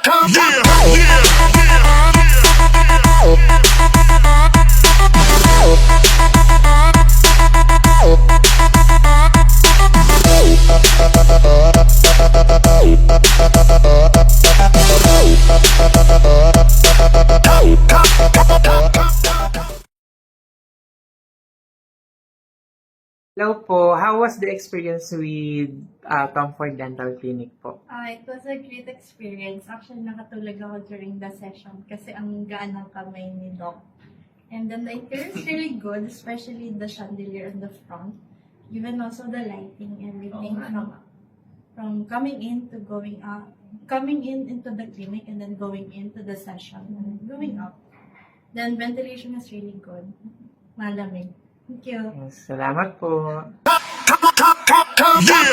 Hello po, how was the experience with Tom Ford Dental Clinic po? It was a great experience. Actually, nakatulog ako during the session kasi ang gaan ng kamay ni Doc. And then the interior is really good, especially the chandelier in the front. Even also the lighting, everything from coming in to going out, coming in into the clinic and then going into the session and then going out. Then ventilation is really good. Malamig. Thank you. Yes, salamat po. Yeah.